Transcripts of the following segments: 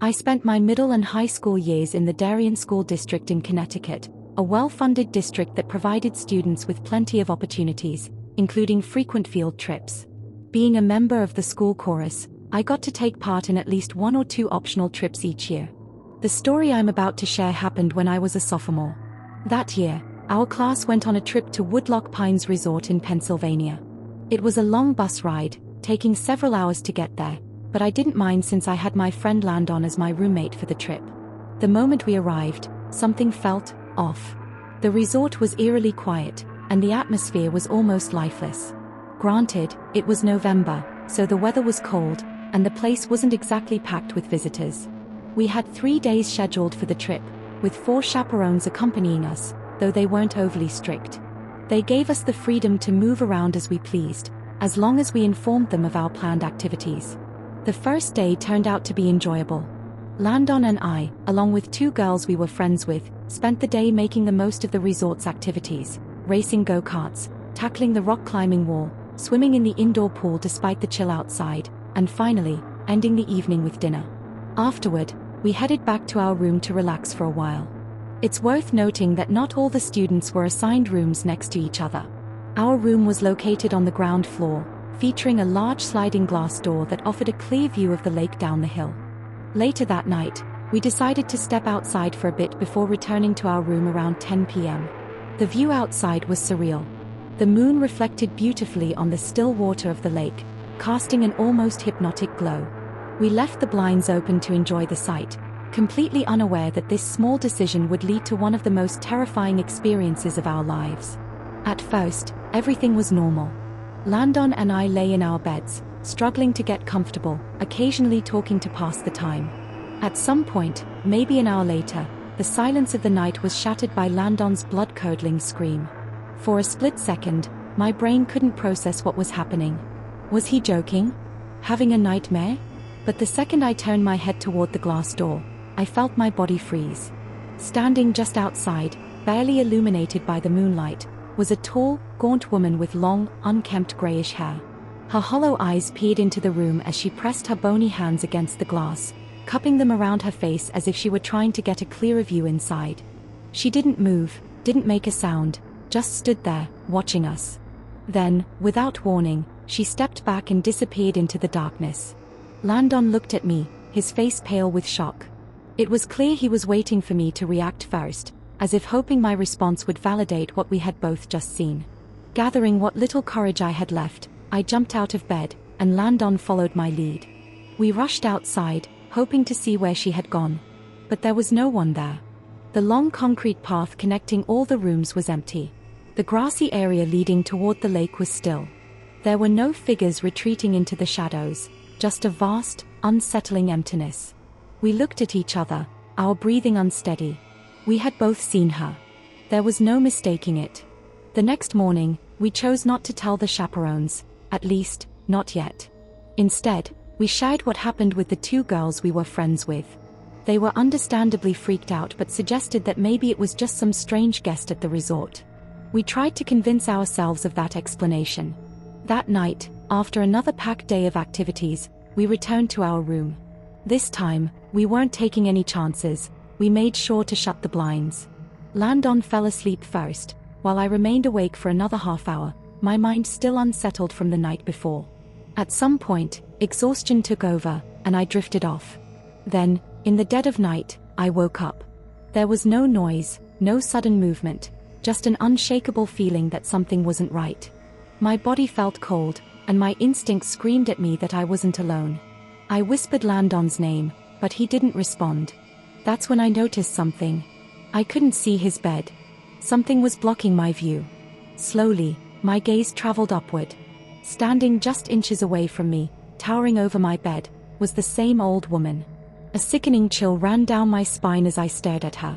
I spent my middle and high school years in the Darien School District in Connecticut, a well-funded district that provided students with plenty of opportunities, including frequent field trips. Being a member of the school chorus, I got to take part in at least 1 or 2 optional trips each year. The story I'm about to share happened when I was a sophomore. That year, our class went on a trip to Woodloch Pines Resort in Pennsylvania. It was a long bus ride, taking several hours to get there, but I didn't mind since I had my friend Landon as my roommate for the trip. The moment we arrived, something felt off. The resort was eerily quiet, and the atmosphere was almost lifeless. Granted, it was November, so the weather was cold, and the place wasn't exactly packed with visitors. We had 3 days scheduled for the trip, with 4 chaperones accompanying us, though they weren't overly strict. They gave us the freedom to move around as we pleased, as long as we informed them of our planned activities. The first day turned out to be enjoyable. Landon and I, along with 2 girls we were friends with, spent the day making the most of the resort's activities, racing go-karts, tackling the rock climbing wall, swimming in the indoor pool despite the chill outside, and finally, ending the evening with dinner. Afterward, we headed back to our room to relax for a while. It's worth noting that not all the students were assigned rooms next to each other. Our room was located on the ground floor, featuring a large sliding glass door that offered a clear view of the lake down the hill. Later that night, we decided to step outside for a bit before returning to our room around 10 p.m. The view outside was surreal. The moon reflected beautifully on the still water of the lake, casting an almost hypnotic glow. We left the blinds open to enjoy the sight, completely unaware that this small decision would lead to one of the most terrifying experiences of our lives. At first, everything was normal. Landon and I lay in our beds, struggling to get comfortable, occasionally talking to pass the time. At some point, maybe an hour later, the silence of the night was shattered by Landon's blood-curdling scream. For a split second, my brain couldn't process what was happening. Was he joking? Having a nightmare? But the second I turned my head toward the glass door, I felt my body freeze. Standing just outside, barely illuminated by the moonlight, was a tall, gaunt woman with long, unkempt grayish hair. Her hollow eyes peered into the room as she pressed her bony hands against the glass, cupping them around her face as if she were trying to get a clearer view inside. She didn't move, didn't make a sound, just stood there, watching us. Then, without warning, she stepped back and disappeared into the darkness. Landon looked at me, his face pale with shock. It was clear he was waiting for me to react first, as if hoping my response would validate what we had both just seen. Gathering what little courage I had left, I jumped out of bed, and Landon followed my lead. We rushed outside, hoping to see where she had gone. But there was no one there. The long concrete path connecting all the rooms was empty. The grassy area leading toward the lake was still. There were no figures retreating into the shadows, just a vast, unsettling emptiness. We looked at each other, our breathing unsteady. We had both seen her. There was no mistaking it. The next morning, we chose not to tell the chaperones, at least, not yet. Instead, we shared what happened with the 2 girls we were friends with. They were understandably freaked out but suggested that maybe it was just some strange guest at the resort. We tried to convince ourselves of that explanation. That night, after another packed day of activities, we returned to our room. This time, we weren't taking any chances. We made sure to shut the blinds. Landon fell asleep first, while I remained awake for another half hour, my mind still unsettled from the night before. At some point, exhaustion took over, and I drifted off. Then, in the dead of night, I woke up. There was no noise, no sudden movement, just an unshakable feeling that something wasn't right. My body felt cold, and my instincts screamed at me that I wasn't alone. I whispered Landon's name, but he didn't respond. That's when I noticed something. I couldn't see his bed. Something was blocking my view. Slowly, my gaze traveled upward. Standing just inches away from me, towering over my bed, was the same old woman. A sickening chill ran down my spine as I stared at her.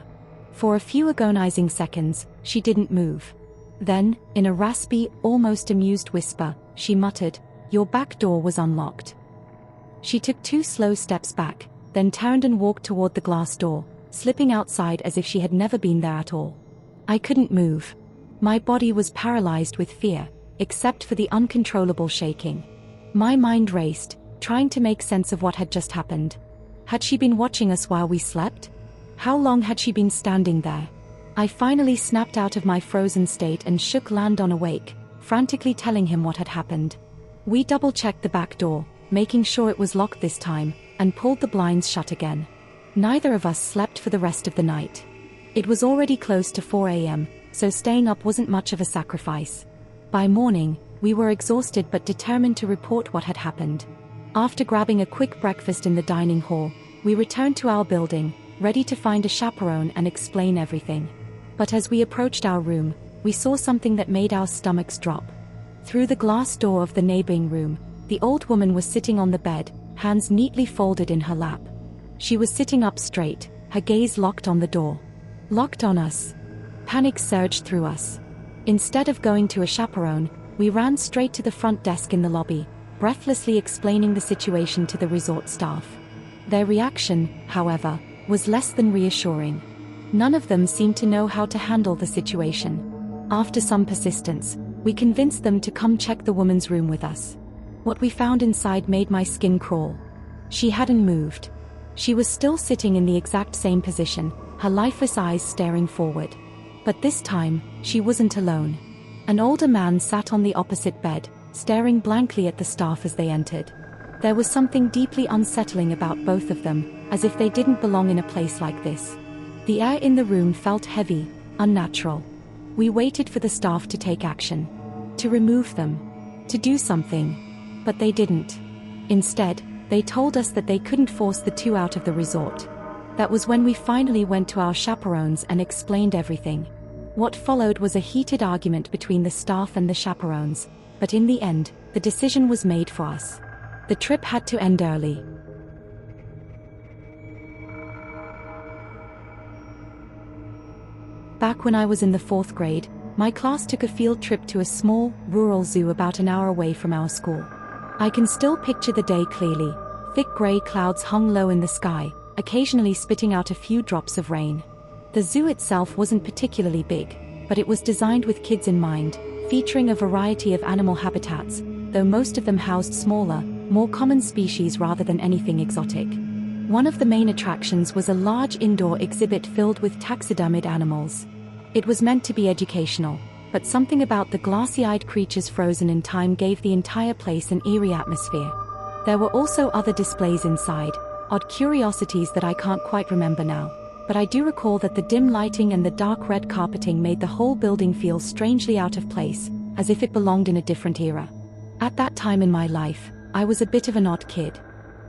For a few agonizing seconds, she didn't move. Then, in a raspy, almost amused whisper, she muttered, "Your back door was unlocked." She took 2 slow steps back, then turned and walked toward the glass door, slipping outside as if she had never been there at all. I couldn't move. My body was paralyzed with fear, except for the uncontrollable shaking. My mind raced, trying to make sense of what had just happened. Had she been watching us while we slept? How long had she been standing there? I finally snapped out of my frozen state and shook Landon awake, frantically telling him what had happened. We double-checked the back door, making sure it was locked this time, and pulled the blinds shut again. Neither of us slept for the rest of the night. It was already close to 4 a.m., so staying up wasn't much of a sacrifice. By morning, we were exhausted but determined to report what had happened. After grabbing a quick breakfast in the dining hall, we returned to our building, ready to find a chaperone and explain everything. But as we approached our room, we saw something that made our stomachs drop. Through the glass door of the neighboring room, the old woman was sitting on the bed, hands neatly folded in her lap. She was sitting up straight, her gaze locked on the door. Locked on us. Panic surged through us. Instead of going to a chaperone, we ran straight to the front desk in the lobby, breathlessly explaining the situation to the resort staff. Their reaction, however, was less than reassuring. None of them seemed to know how to handle the situation. After some persistence, we convinced them to come check the woman's room with us. What we found inside made my skin crawl. She hadn't moved. She was still sitting in the exact same position, her lifeless eyes staring forward. But this time, she wasn't alone. An older man sat on the opposite bed, staring blankly at the staff as they entered. There was something deeply unsettling about both of them, as if they didn't belong in a place like this. The air in the room felt heavy, unnatural. We waited for the staff to take action. To remove them. To do something. But they didn't. Instead, they told us that they couldn't force the two out of the resort. That was when we finally went to our chaperones and explained everything. What followed was a heated argument between the staff and the chaperones, but in the end, the decision was made for us. The trip had to end early. Back when I was in the 4th grade, my class took a field trip to a small, rural zoo about an hour away from our school. I can still picture the day clearly. Thick gray clouds hung low in the sky, occasionally spitting out a few drops of rain. The zoo itself wasn't particularly big, but it was designed with kids in mind, featuring a variety of animal habitats, though most of them housed smaller, more common species rather than anything exotic. One of the main attractions was a large indoor exhibit filled with taxidermied animals. It was meant to be educational, but something about the glassy-eyed creatures frozen in time gave the entire place an eerie atmosphere. There were also other displays inside, odd curiosities that I can't quite remember now, but I do recall that the dim lighting and the dark red carpeting made the whole building feel strangely out of place, as if it belonged in a different era. At that time in my life, I was a bit of an odd kid.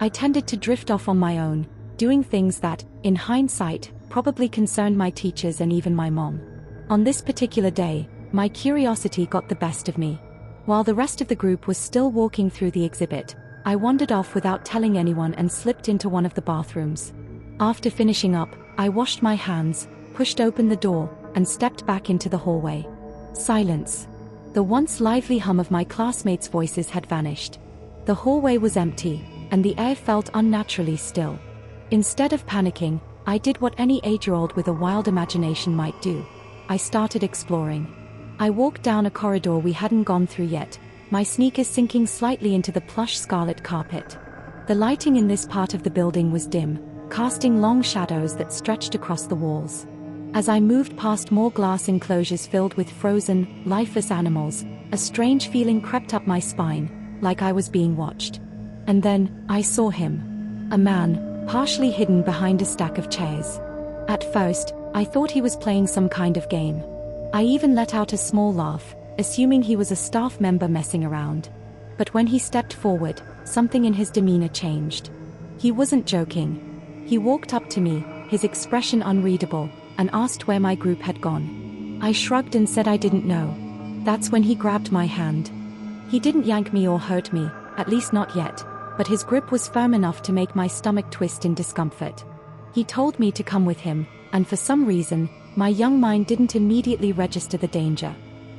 I tended to drift off on my own, doing things that, in hindsight, probably concerned my teachers and even my mom. On this particular day, my curiosity got the best of me. While the rest of the group was still walking through the exhibit, I wandered off without telling anyone and slipped into one of the bathrooms. After finishing up, I washed my hands, pushed open the door, and stepped back into the hallway. Silence. The once lively hum of my classmates' voices had vanished. The hallway was empty, and the air felt unnaturally still. Instead of panicking, I did what any 8-year-old with a wild imagination might do. I started exploring. I walked down a corridor we hadn't gone through yet, my sneakers sinking slightly into the plush scarlet carpet. The lighting in this part of the building was dim, casting long shadows that stretched across the walls. As I moved past more glass enclosures filled with frozen, lifeless animals, a strange feeling crept up my spine, like I was being watched. And then, I saw him. A man, partially hidden behind a stack of chairs. At first, I thought he was playing some kind of game. I even let out a small laugh, assuming he was a staff member messing around. But when he stepped forward, something in his demeanor changed. He wasn't joking. He walked up to me, his expression unreadable, and asked where my group had gone. I shrugged and said I didn't know. That's when he grabbed my hand. He didn't yank me or hurt me, at least not yet, but his grip was firm enough to make my stomach twist in discomfort. He told me to come with him, and for some reason, my young mind didn't immediately register the danger.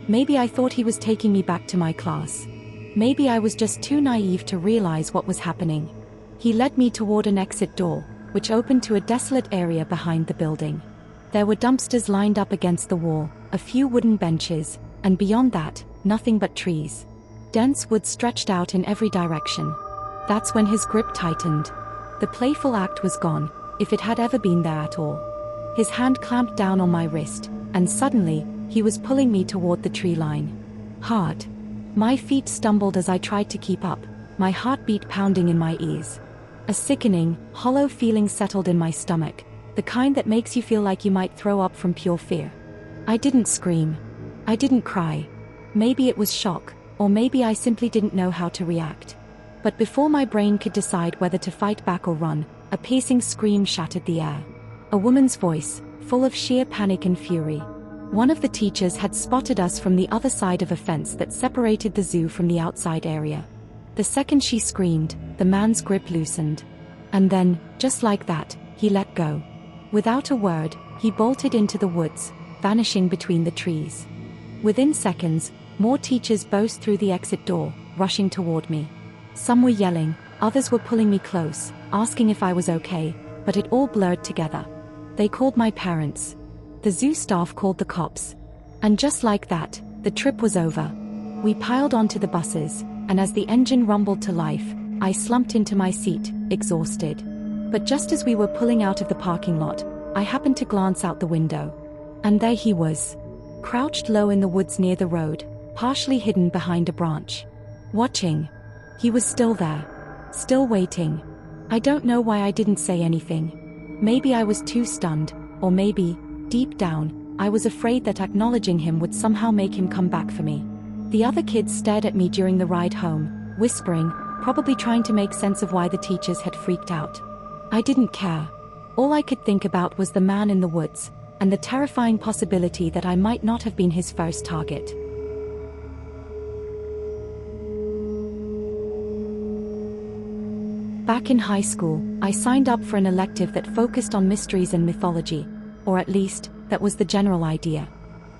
Maybe I thought he was taking me back to my class. Maybe I was just too naive to realize what was happening. He led me toward an exit door, which opened to a desolate area behind the building. There were dumpsters lined up against the wall, a few wooden benches, and beyond that, nothing but trees. Dense wood stretched out in every direction. That's when his grip tightened. The playful act was gone, if it had ever been there at all. His hand clamped down on my wrist, and suddenly, he was pulling me toward the tree line. Hard. My feet stumbled as I tried to keep up, my heartbeat pounding in my ears. A sickening, hollow feeling settled in my stomach, the kind that makes you feel like you might throw up from pure fear. I didn't scream. I didn't cry. Maybe it was shock, or maybe I simply didn't know how to react. But before my brain could decide whether to fight back or run, a piercing scream shattered the air. A woman's voice, full of sheer panic and fury. One of the teachers had spotted us from the other side of a fence that separated the zoo from the outside area. The second she screamed, the man's grip loosened. And then, just like that, he let go. Without a word, he bolted into the woods, vanishing between the trees. Within seconds, more teachers burst through the exit door, rushing toward me. Some were yelling, others were pulling me close, asking if I was okay, but it all blurred together. They called my parents. The zoo staff called the cops. And just like that, the trip was over. We piled onto the buses, and as the engine rumbled to life, I slumped into my seat, exhausted. But just as we were pulling out of the parking lot, I happened to glance out the window. And there he was. Crouched low in the woods near the road, partially hidden behind a branch. Watching. He was still there. Still waiting. I don't know why I didn't say anything. Maybe I was too stunned, or maybe, deep down, I was afraid that acknowledging him would somehow make him come back for me. The other kids stared at me during the ride home, whispering, probably trying to make sense of why the teachers had freaked out. I didn't care. All I could think about was the man in the woods, and the terrifying possibility that I might not have been his first target. Back in high school, I signed up for an elective that focused on mysteries and mythology, or at least, that was the general idea.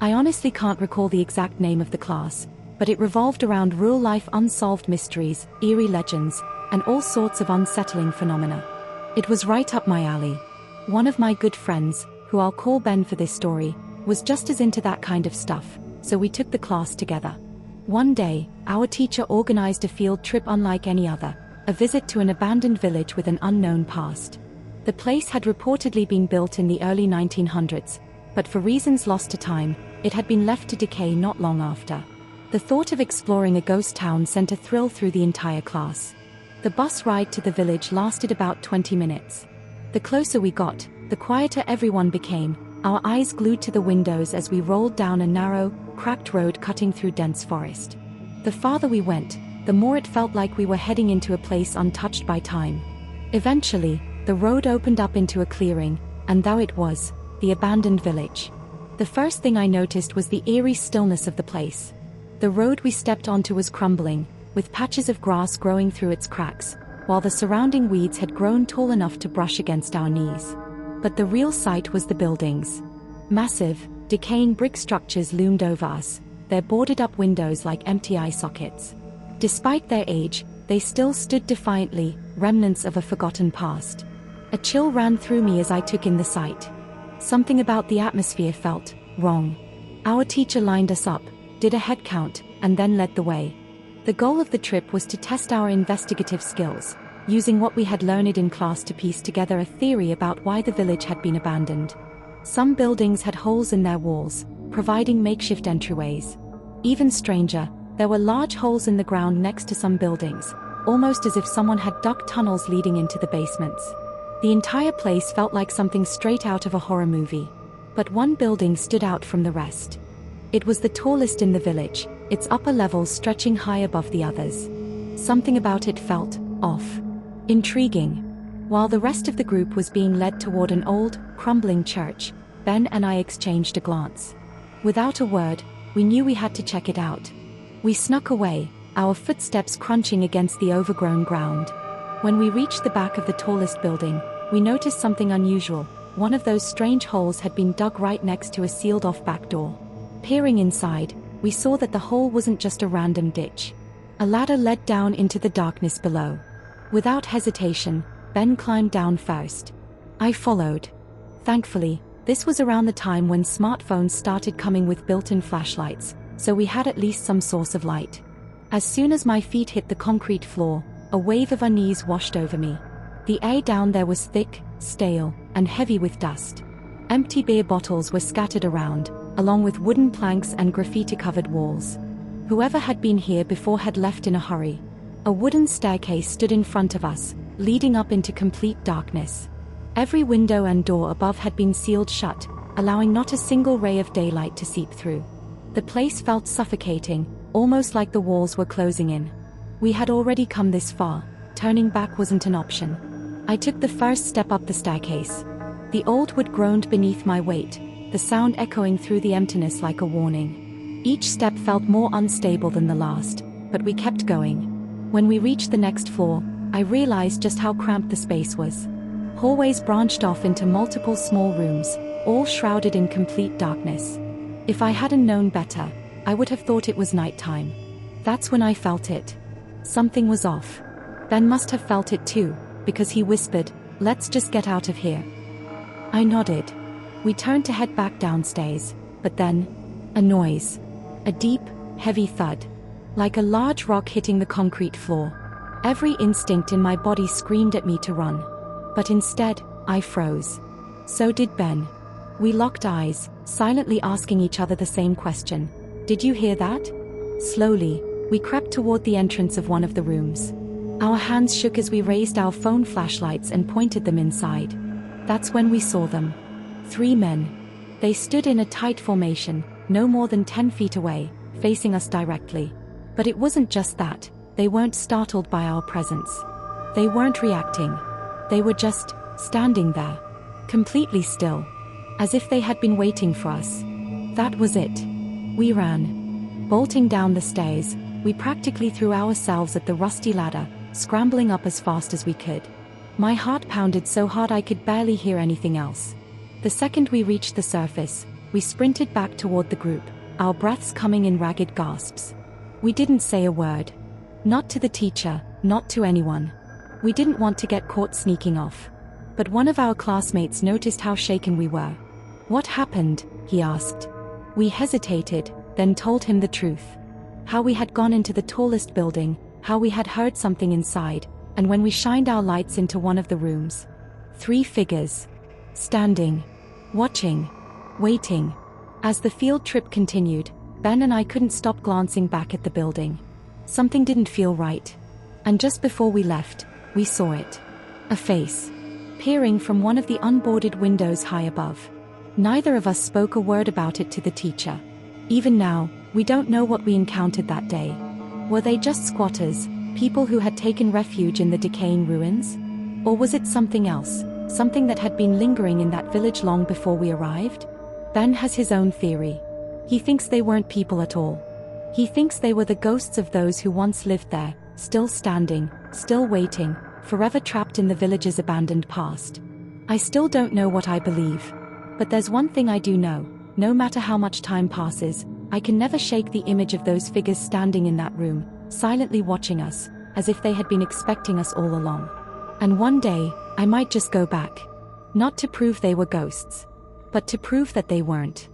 I honestly can't recall the exact name of the class, but it revolved around real-life unsolved mysteries, eerie legends, and all sorts of unsettling phenomena. It was right up my alley. One of my good friends, who I'll call Ben for this story, was just as into that kind of stuff, so we took the class together. One day, our teacher organized a field trip unlike any other, a visit to an abandoned village with an unknown past. The place had reportedly been built in the early 1900s, but for reasons lost to time, it had been left to decay not long after. The thought of exploring a ghost town sent a thrill through the entire class. The bus ride to the village lasted about 20 minutes. The closer we got, the quieter everyone became, our eyes glued to the windows as we rolled down a narrow, cracked road cutting through dense forest. The farther we went, the more it felt like we were heading into a place untouched by time. Eventually, the road opened up into a clearing, and though it was, the abandoned village. The first thing I noticed was the eerie stillness of the place. The road we stepped onto was crumbling, with patches of grass growing through its cracks, while the surrounding weeds had grown tall enough to brush against our knees. But the real sight was the buildings. Massive, decaying brick structures loomed over us, their boarded-up windows like empty eye sockets. Despite their age, they still stood defiantly, remnants of a forgotten past. A chill ran through me as I took in the sight. Something about the atmosphere felt wrong. Our teacher lined us up, did a head count, and then led the way. The goal of the trip was to test our investigative skills, using what we had learned in class to piece together a theory about why the village had been abandoned. Some buildings had holes in their walls, providing makeshift entryways. Even stranger, there were large holes in the ground next to some buildings, almost as if someone had dug tunnels leading into the basements. The entire place felt like something straight out of a horror movie. But one building stood out from the rest. It was the tallest in the village, its upper levels stretching high above the others. Something about it felt off. Intriguing. While the rest of the group was being led toward an old, crumbling church, Ben and I exchanged a glance. Without a word, we knew we had to check it out. We snuck away, our footsteps crunching against the overgrown ground. When we reached the back of the tallest building, we noticed something unusual. One of those strange holes had been dug right next to a sealed-off back door. Peering inside, we saw that the hole wasn't just a random ditch. A ladder led down into the darkness below. Without hesitation, Ben climbed down first. I followed. Thankfully, this was around the time when smartphones started coming with built-in flashlights, so we had at least some source of light. As soon as my feet hit the concrete floor, a wave of unease washed over me. The air down there was thick, stale, and heavy with dust. Empty beer bottles were scattered around, along with wooden planks and graffiti-covered walls. Whoever had been here before had left in a hurry. A wooden staircase stood in front of us, leading up into complete darkness. Every window and door above had been sealed shut, allowing not a single ray of daylight to seep through. The place felt suffocating, almost like the walls were closing in. We had already come this far. Turning back wasn't an option. I took the first step up the staircase. The old wood groaned beneath my weight, the sound echoing through the emptiness like a warning. Each step felt more unstable than the last, but we kept going. When we reached the next floor, I realized just how cramped the space was. Hallways branched off into multiple small rooms, all shrouded in complete darkness. If I hadn't known better, I would have thought it was nighttime. That's when I felt it. Something was off. Ben must have felt it too, because he whispered, "Let's just get out of here." I nodded. We turned to head back downstairs, but then, a noise. A deep, heavy thud. Like a large rock hitting the concrete floor. Every instinct in my body screamed at me to run. But instead, I froze. So did Ben. We locked eyes, silently asking each other the same question. "Did you hear that?" Slowly, we crept toward the entrance of one of the rooms. Our hands shook as we raised our phone flashlights and pointed them inside. That's when we saw them. 3 men. They stood in a tight formation, no more than 10 feet away, facing us directly. But it wasn't just that. They weren't startled by our presence. They weren't reacting. They were just standing there, completely still, as if they had been waiting for us. That was it. We ran. Bolting down the stairs, we practically threw ourselves at the rusty ladder, scrambling up as fast as we could. My heart pounded so hard I could barely hear anything else. The second we reached the surface, we sprinted back toward the group, our breaths coming in ragged gasps. We didn't say a word. Not to the teacher, not to anyone. We didn't want to get caught sneaking off. But one of our classmates noticed how shaken we were. "What happened?" he asked. We hesitated, then told him the truth. How we had gone into the tallest building, how we had heard something inside, and when we shined our lights into one of the rooms. 3 figures. Standing. Watching. Waiting. As the field trip continued, Ben and I couldn't stop glancing back at the building. Something didn't feel right. And just before we left, we saw it. A face. Peering from one of the unboarded windows high above. Neither of us spoke a word about it to the teacher. Even now, we don't know what we encountered that day. Were they just squatters, people who had taken refuge in the decaying ruins? Or was it something else, something that had been lingering in that village long before we arrived? Ben has his own theory. He thinks they weren't people at all. He thinks they were the ghosts of those who once lived there, still standing, still waiting, forever trapped in the village's abandoned past. I still don't know what I believe. But there's one thing I do know. No matter how much time passes, I can never shake the image of those figures standing in that room, silently watching us, as if they had been expecting us all along. And one day, I might just go back. Not to prove they were ghosts, but to prove that they weren't.